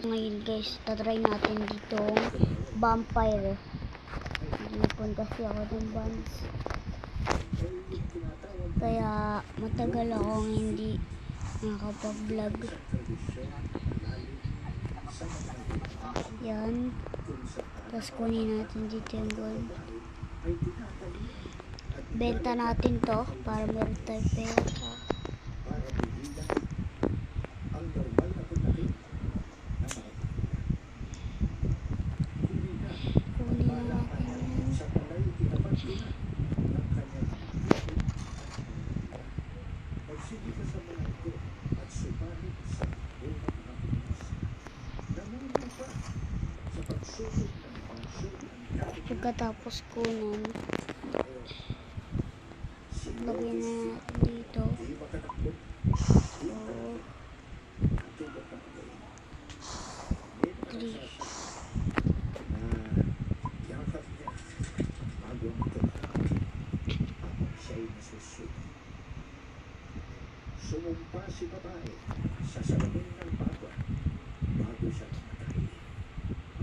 Ngayon guys, tatry natin dito vampire. Nagpun kasi ako ng bands. Kaya matagal akong hindi nakapag-vlog. Yan. Tapos kunin natin dito yung gold. Benta natin to para meron tayong pera. Pagkatapos kunin, lagyan na natin dito. So, 3. Sumumpa si babae sa salamin ng baba bago siya namatay.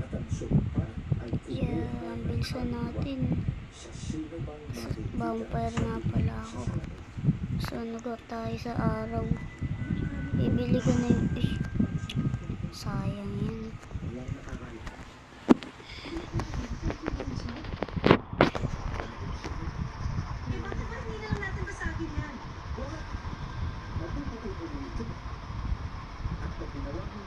At ang sumpa ay Ang bilisan natin. sa sino bang Vampire nga pala ako. So, nag-up tayo sa araw. Bibili ko na yung fish. Sayang yan. walang nakakala. At pag ginawa mo,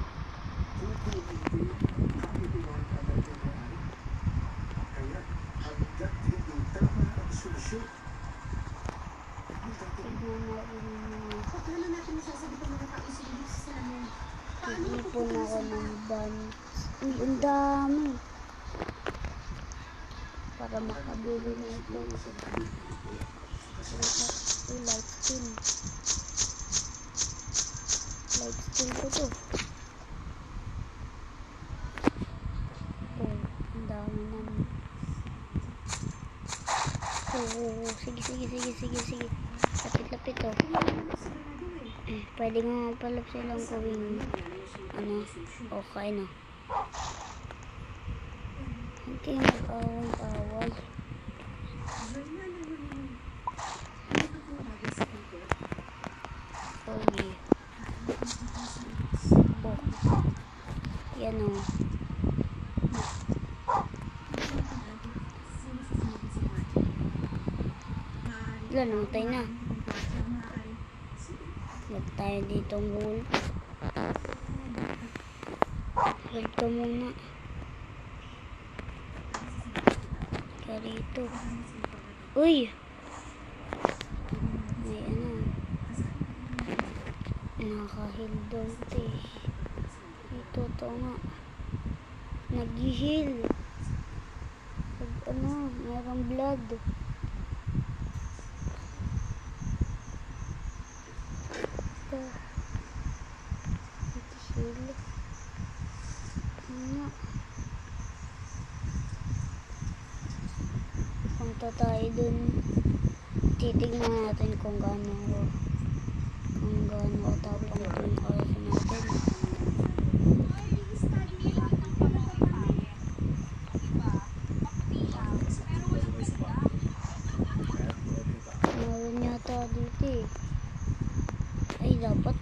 kaya hanggat hindi tama ang solusyon. Tignan natin Ipon ako ng bands. Uy, ang dami. Para makabili na ito. Uy, light steal. Light steal ko to. Oh, ang dami naman. Oh, sige. Lapit oh. Pwede nga pala silang gawin okay na. Hindi mag-away. Okay. Oh. Yan o. Wala, namatay na. Huwag tayo ditong gold. Gold ko muna. Kaya dito. Uy! May nakahil doon ito to nga. Nag-heal. Merong blood. Punta tayo dun. Titignan natin kung gaano katapang dun oras natin. Meron yata dito eh. Ay, dapat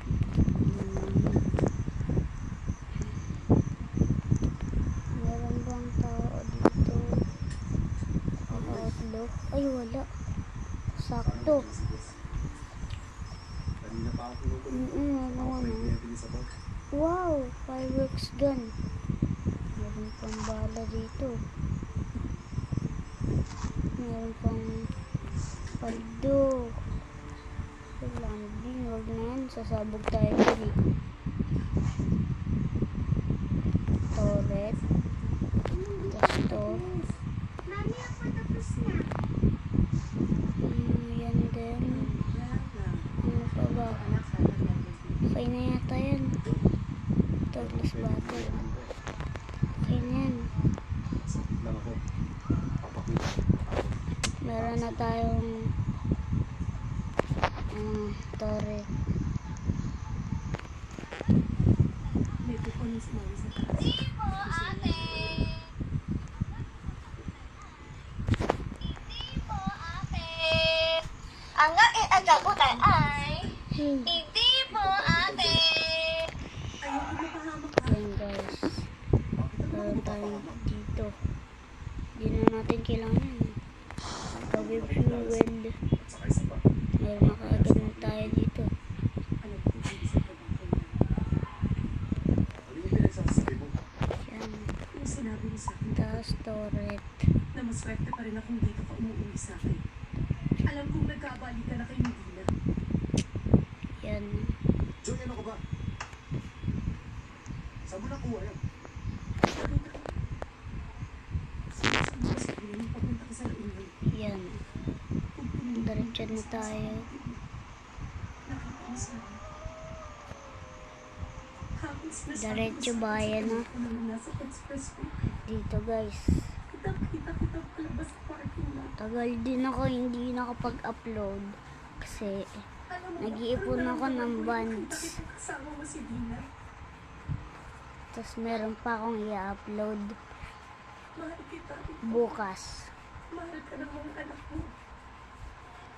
meron bang tao dito? Ay, wala. Sakto. Wow, fireworks gun. Meron pang bala dito. Meron pang paldo. Landing, huwag na yan. Sasabog tayo dito. Turret. Tapos to. Yan din. Ano pa ba? Okay na yata yan. Douglas battle. Okay na yan. Meron na tayong turret. Hindi po, ate. Ayoko mapahamak ka. Yan guys. Meron tayo dito. Hindi na natin kailangan. Kawin fuel. At saka isa pa. Meron na kaagad na tayo dito. Alam ko, isip ka bang kanya? Ano yung pinagsasabi mo? Yan. Yung sinabi mo sa akin, Taas turret. na maswerte pa rin akong dito ka umuwi sa akin. Alam kong nagkabali ka na kay Medina. Yan. Joy, ano ka ba? Saan mo nakuha yan? Sinasabi mo sa akin nung papunta ka sa Launay. Yan. Kung pumunta Diretso na tayo. nakita mo sa akin. Halos nasabi Diretso mo sa bayan na. akin na nasa expressway. Dito guys. Kita palabas sa parking lot. Tagal din ako hindi nakapag-upload. Kasi Alam mo, nag-iipon ang ako ng nararamdaman ko bands. kapit ang kasama mo si Dina. Tapos meron pa akong i-upload Mahal kita. bukas. Mahal ka ng mga anak mo.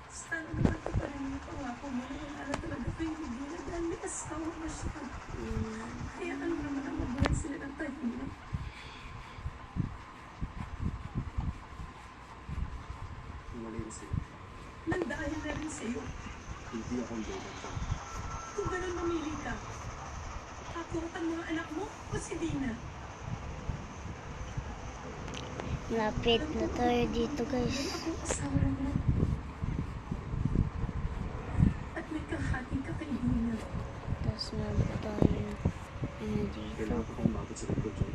Sana naman ka pa rin yung pangako mo na wala na talaga kay Medina dahil may asawa na siya. Kaya ano naman ang mabuhay sila ng tahimik. Mali na sa'yo. Nandahil na rin sa'yo. Hindi akong Jordan ka. Kung ganun mamili ka, ako at ang mga anak mo o si Dina. Lapit na tayo dito guys. Ako asawa mo. At may kahati ka kay Dina. Tapos meron pa tayo dito. Kailangan ko kong umabot sa likod, Joy.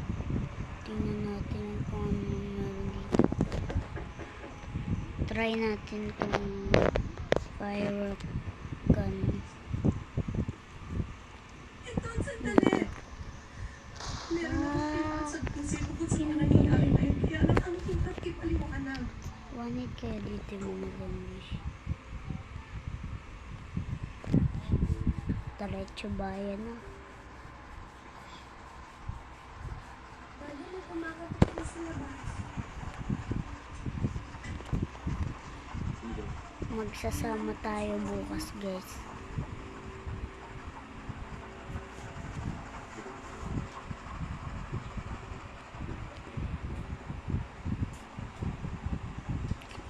Tingnan natin kung ano meron dito. Try natin kung firework gun. Ito, sandali. Meron akong pinasag kung sino kung sa mga nangyayari na yun. Kaya alam ang hirap ipaliwanag. Wanit kaya dito mo maganda. Diretso bayan na. Pwede mo kumakatok sa labas. Sige. Magsasama tayo bukas guys.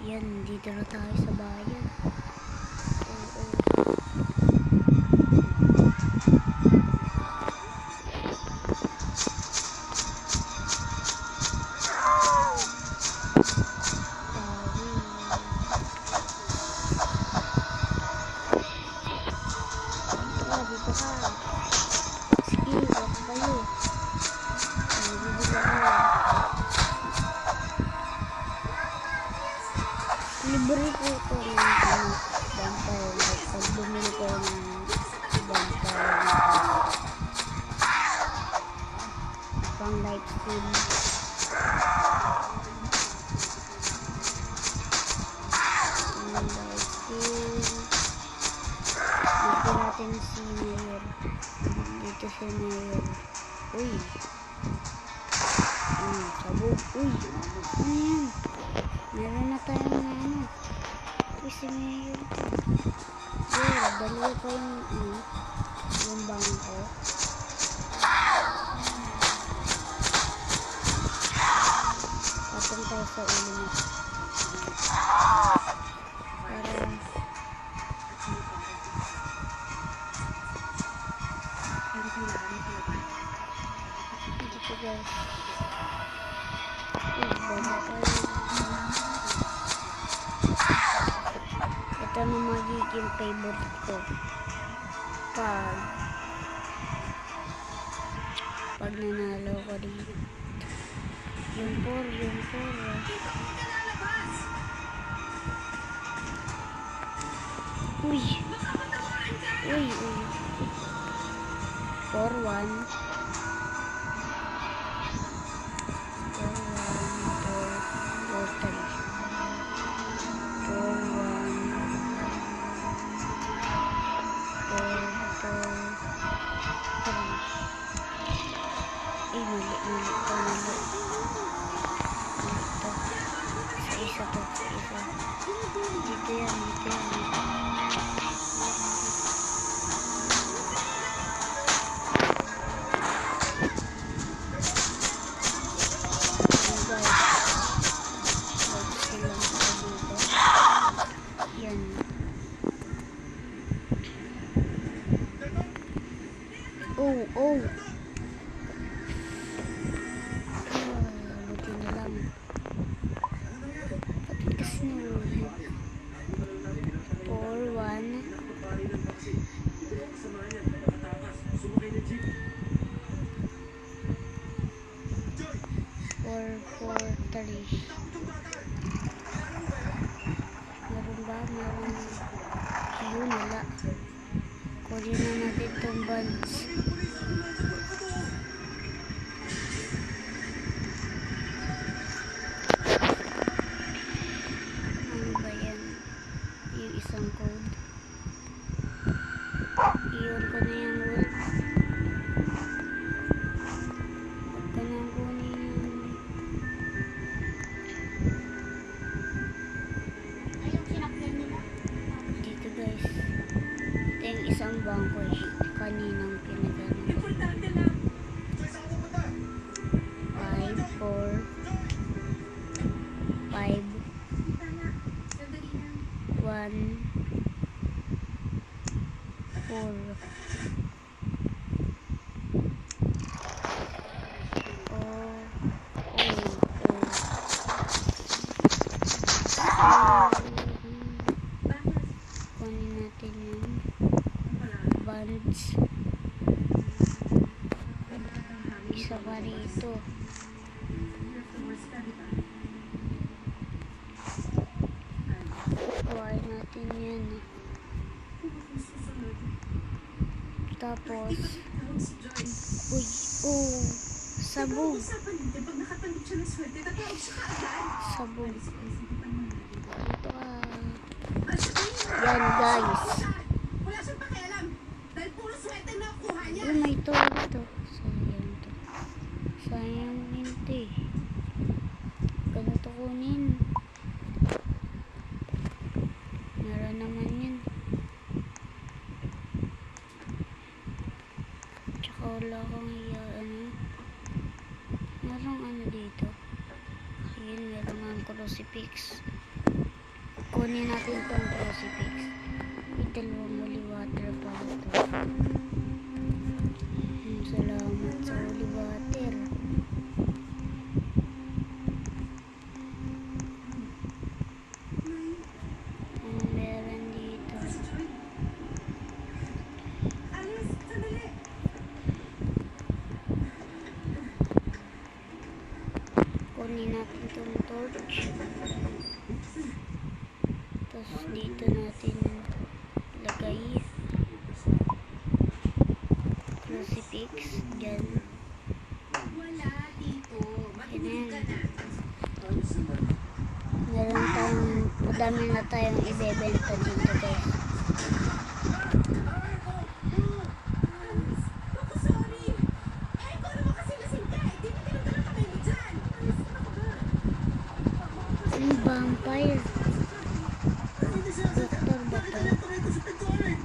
Yan, dito na tayo sa bayan. Oo. Dito ka. Sige, wag kayo. Bibili ako. Libre po ito ng vampire light. Pag bumili ko ng vampire light. Pang light skin. Pang light skin. Dito natin si Mayor. Dito si Mayor. Uy. Sabog. Uy. Ano yan? Meron na tayong ano. Uy, si Mayor. Dalawa pa yung bangko. Patong tayo sa ulo niya. Para Pero kailangan mo talaga. dito guys. Uy, bago tayo. Ito na magiging favorite ko. Pag nanalo ko dito. Yung 4. Uy. Uy. 4-1. 4-1. Dito yan. Oh, oh. Buti na lang. Bakit kasi nahulog? 4-1. 4-4-3. Meron ba? Meron. Ayun, wala. Kunin na natin itong bands. Ano ba yan? Yung isang code. Iyon ko na yung wolf. Huwag ka nang kunin. Ayong sinakyan nila. Dito guys. Ito yung isang bangko eh. Kaninang pinagano. Importante lang. 5, 4, 5, Tama. Sandali lang. 1, 4. Bakit? Kunin natin yung Wala. bands. Isa pa rito. Leftovers ka, di ba? Kuhain natin yan. Kung susunod. Tapos, Tawag si Joy. uy, oh, sabog. Usapan natin pag nakatanggap siya ng swerte, tatawag siya kaagad. Sabog. Isipan mo na. Dito ka. Ah, siya ba yun? Yan guys. Wala siyang pakialam. Dahil puro swerte na kuha niya. Oh, may tulog to. Sayang to. Sayang hindi. Ganito kunin. Meron naman yun. Tsaka wala akong hiya, ano. Merong ano dito. Ayun, meron nga crucifix. Kunin natin tong crucifix. May dalawang holy water pala to. Salamat sa holy water. Ano meron dito? Alice, sandali. Kunin natin tong torch. Tapos dito natin lagay crucifix. Diyan. Wala, tito. Makinig ka na. Meron tayong, madami na tayong ibebenta dito guys. Ako, sorry. Eh, ikaw naman kasi lasing ka. Di ba tinanggal ang kamay mo dyan? Alice, ano ka ba? Yung vampire. Doktor ba to?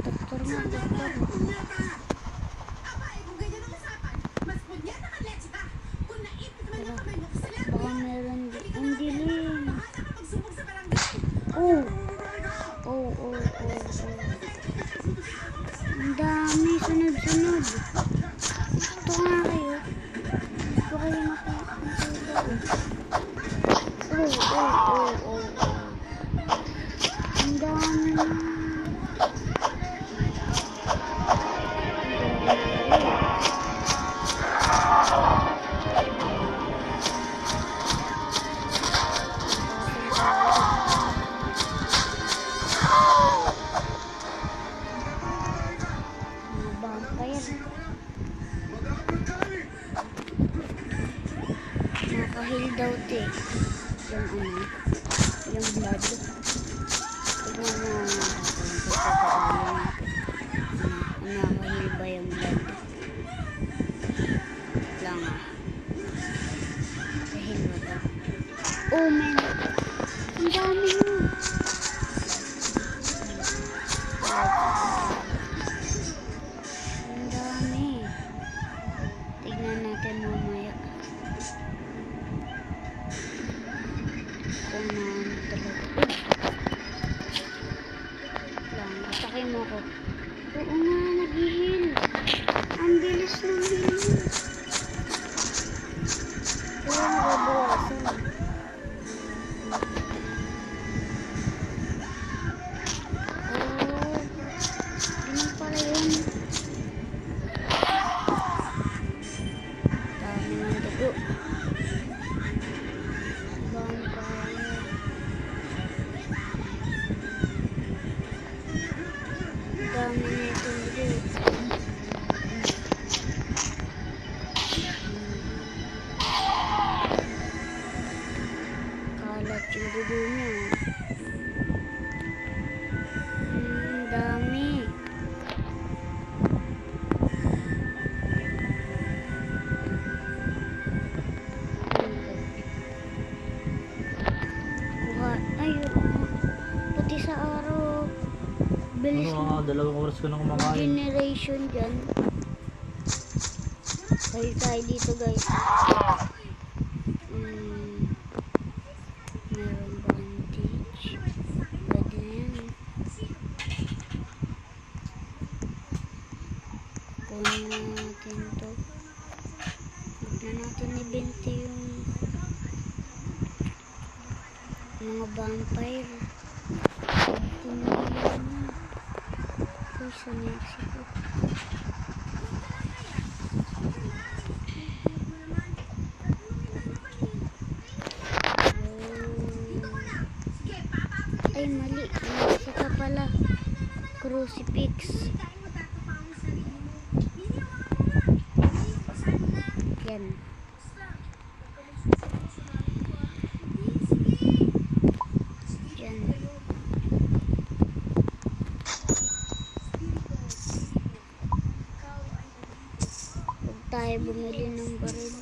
Doktor nga, doktor. Aba, eh, kung ganyan ang usapan, mas punyan na leche ka. Kung naipit man yung kamay mo, kasalanan mo Baka yan. meron Hindi din. ka Ang naman dilim. bahala ka magsubok sa barangay. Oh! Oh, oh, oh, oh. Ang dami, sunod-sunod. Ito nga kayo. Ito kayo makikita. Oh, oh, oh, oh, oh. Ang dami na. Mga vampire. Nakahil daw te. Yung ano, yung blood. Tignan mo nakahil ba yung blood. Lang ah. Nakahil ba daw? Oh man. Ang dami mo. Ang dami. Tignan natin mamaya. Kung naano talaga. Lang, atake mo ko. Oo nga, nag-heal. Ang bilis ng hilo. Kaya nababawasan. Oh, ganun pala yun. Dami ng dugo. Vampire. Dami nito dugo. Kalat yung dugo niya. Dami. Kuha. Ayun. Pati sa araw. Bilis Ano, mo. 2 oras ko na kumakain. Generation dyan. Kaya tayo dito guys. Meron bandage. Pwede na yan. Kunin na natin to. Huwag na natin ibente yung mga vampire. Tinagyan na. Uy, sa Mexico. Ay, mali. Saka pala. Crucifix. Yan. Yan. Huwag tayo bumili ng baril.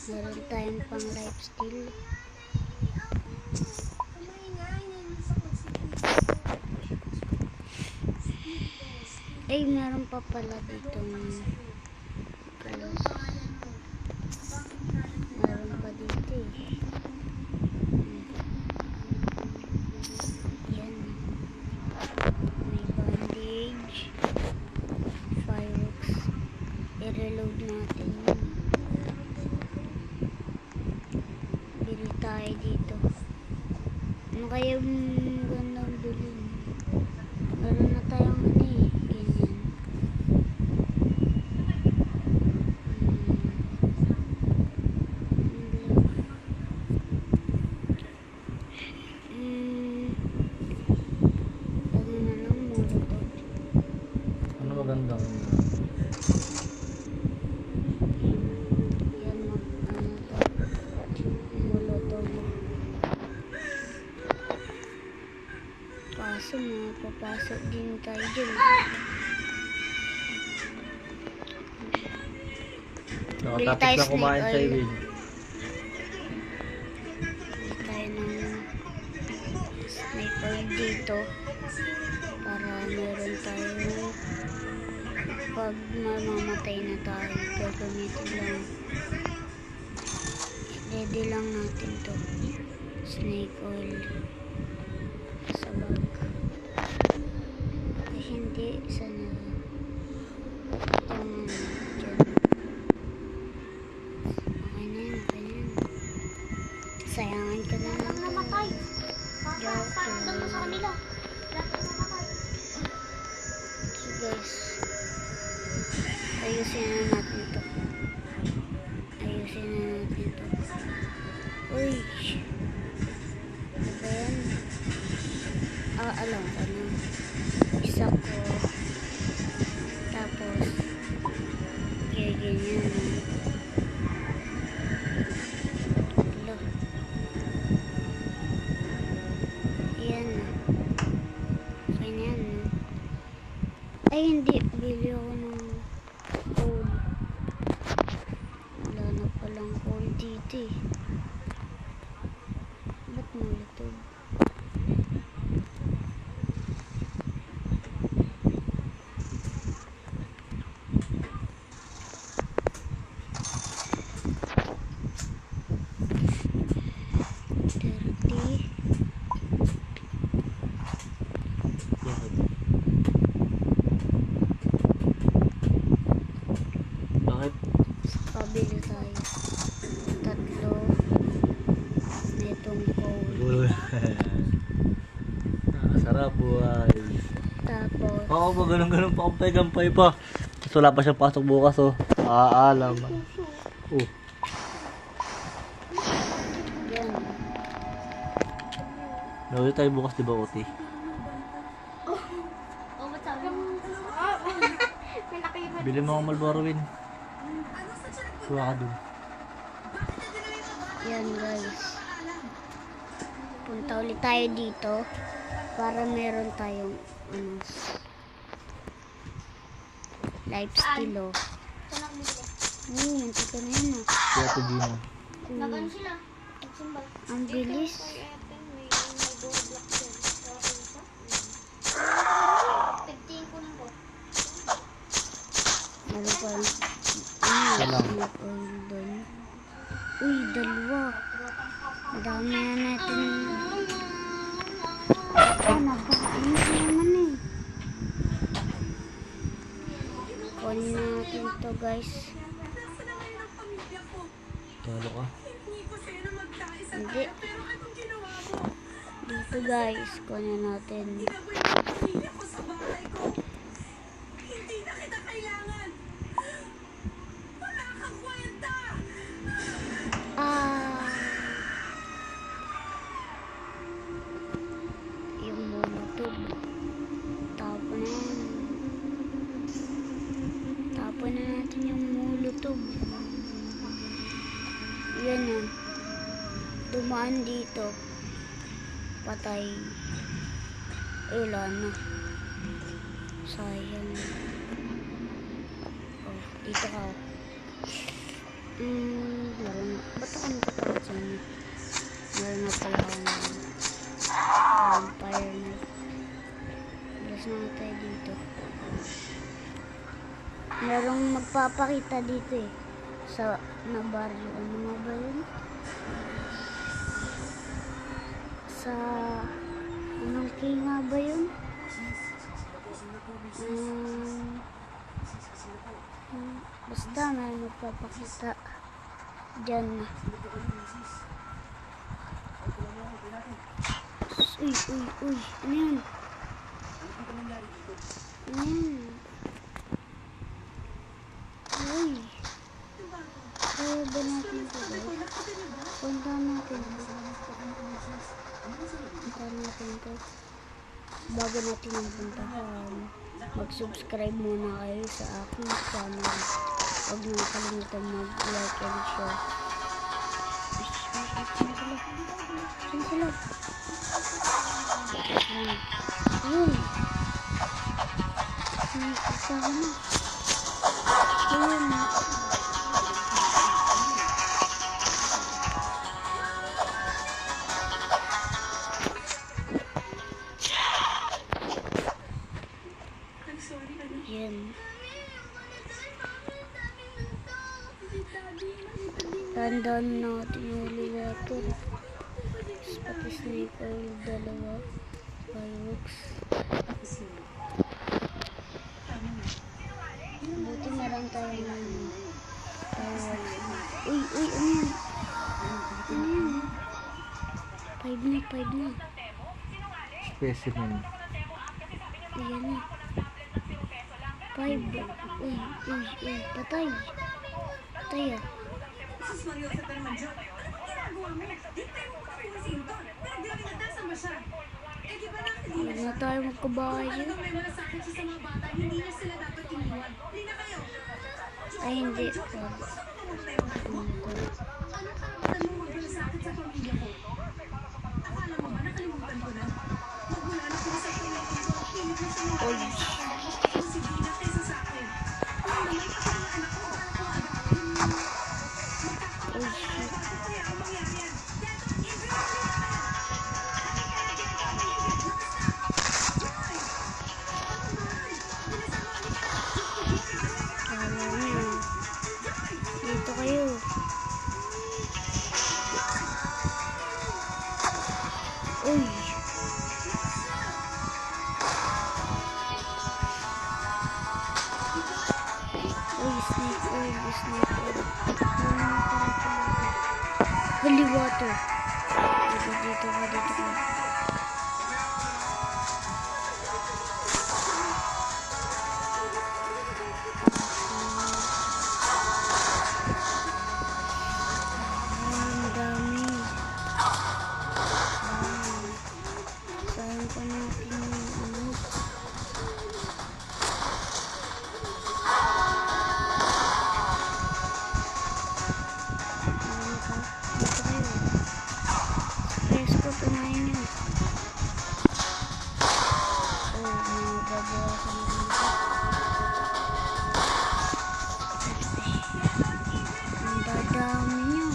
Meron tayong pang lifesteal. Ay, meron pa pala dito. Meron pa dito eh. Yan. May bandage. Fireworks. I-reload natin yun. Bili tayo dito. Ano kaya yung gandang bilhin? Meron na tayong ano eh. Ganyan. Ano na lang, molotov. Ano magandang? Yan, molotov. Kaso papasok din tayo dyan. Nakatapos tayo na kumain snake sa oil. Iwin. Bili tayo ng sniper dito para meron tayo pag mamamatay na tayo gagamitin lang, ready lang natin to snake oil sa bag. Ay, hindi sana itong dyan. Okay na yan, okay na yan. Sayangan ka na lang. Namatay. Parang doon mo sa kanila. Lahat na namatay. So guys, ayusin na natin ito. Ayusin na natin ito. Uy! Ano ba yan? Alam ko na. Isa ko. Tapos, ganyan. Hello. Yan. Okay na yan. Ay, hindi. Bili ako ng coal. Wala na palang coal dito eh. Ba't molotov? guys. 3. Itong cold. Uy. Sarap buhay. Tapos, Oo, pag ganun-ganun pa, gampay pa. Tapos wala pa siyang pasok bukas, oh. Alam. Oh. yan. Nauwi tayo bukas, di ba, Oti? Oh, ba't sabi mo? May nakaiba. Bili mo ang Marlboro, Win. Kuha ka dun. Yan guys. Punta ulit tayo dito para meron tayong lifestyle oh. Saan ako bibili? Mantika na yun ah. Kaya ito, Gino. Nagano sila? Nagsimbal. Ang bilis. May gold block din. Okay isa? 15 ko lang po. Meron pa Salam. snap oil doon. Uy, 2. Dami na natin. Napakainit naman eh. Kunin natin to guys. Nasa na ngayon ang pamilya ko. Talo ka. Hindi ko sa'yo na magkaisa Hindi. tayo, pero anong ginawa mo? Dito guys, kunin natin. Ginawa yung pamilya ko sa bahay ko. Hindi na kita kailangan. Wala kang kwenta. Yung molotov. Tapon na yan. Tapon na natin yung molotov. Yan yan. Dumaan dito. Patay. Wala na. Sayang. Oh, dito ka. Meron na. Ba't ako nagkakaroon sa inyo? Meron na pala ako na vampire na. Alas na tayo dito. Merong magpapakita dito eh. Sa na barrio. Ano nga ba yun? Sa anong key nga ba yun? Basta may magpapakita dyan na. Uy, uy, uy. Ano yan? Ano yan? Uy. Kaya ba natin ito guys? Punta natin. Punta natin ito. Bago natin ang puntahan, mag-subscribe muna kayo sa aking channel. Huwag na nakalimutan mag-like and share. Saan sila? Yun. Isa ka na. Yun. I'm sorry, ano? Yan. Daddy, Tandaan natin yung elevator. Pati sniper yung 2. Fireworks. Buti meron tayo ng fireworks. Uy, uy, ano yan? Ano yan? 5 na. Specimen. Ayan na. 5. Uy, patay. Patay ah. Jesus Maria, sa tayo man dyan. Anong ginagawa mo? Di tayo makakuha si Hilton. Pinagdiligantasan ba siya? Eh, di ba Huwag nakalinis na tayo magkabahay Kung yun. talagang may malasakit siya sa mga bata, hindi na sila dapat iniwan. Hindi na kayo. Ay, hindi. Bakit naman tayo magagawa? Anong karapatan mo magmalasakit sa pamilya ko? Akala mo ba nakalimutan ko na? Magmula na pinasal ko na ito, pilit mo siya ng Oy. Kung si Gina kaysa sa akin. Kung naman ako ng anak ko, para ko agawin. Oh shit. Kaya ako mangyari yan. Kala niyo. Dito kayo. Uy. snake oil. Holy water. Dito ka. Ang dami. Sayang pa natin yung ano. Ano ka? Dito kayo. Presko, tunayin nyo. Oh, may babawasan dito. Ang dadami nyo.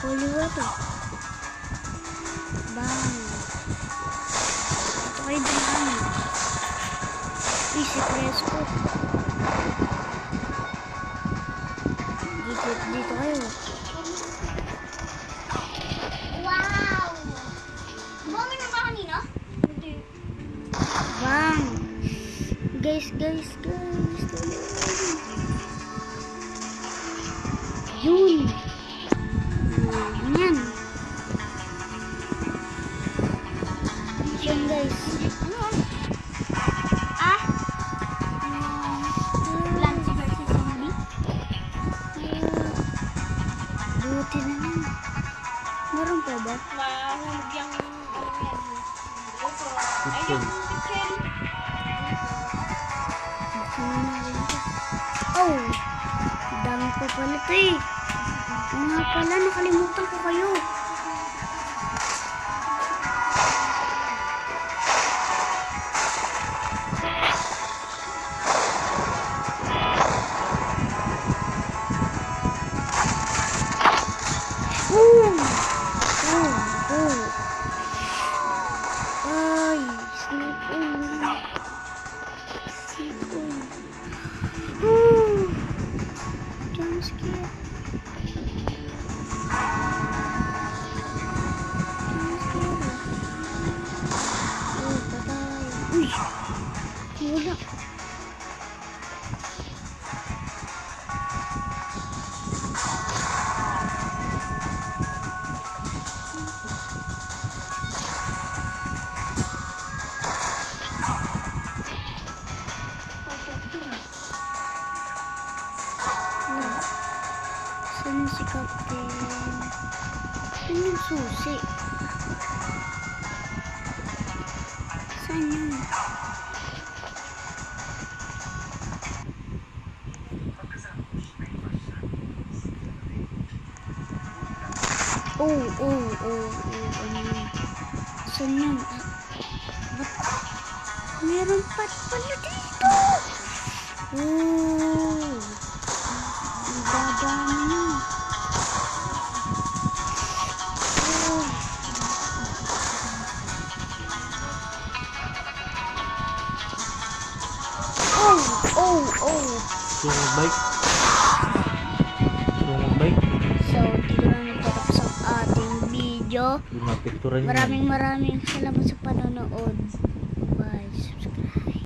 Holy water. Bang. Ito kayo dami. Easy presko. Dito kayo. Wow! Bumamin na ba kanina? Hindi. Bang! Guys. Yun! Yan! Yan guys. Ano? Ah? Plants versus zombie? Buti na lang. Meron pa ba? Mahulog yung Kitchen. Buksan na natin ito. Oh! Dami pa pala ito eh. Oo nga pala, nakalimutan ko kayo. Ay, snake oil. Jump scare. Oh, patay. Uy! Wala. Saan si Captain? Saan yung susi? Saan yun? Oh, ano yun? Saan yun? Ba't? Meron pa pala dito! Oh! Ang dadami yun. Oh! Oh! Sumabike. So, dito na nagtatapos ang ating video. Yung mga picture niya. Maraming salamat sa panonood.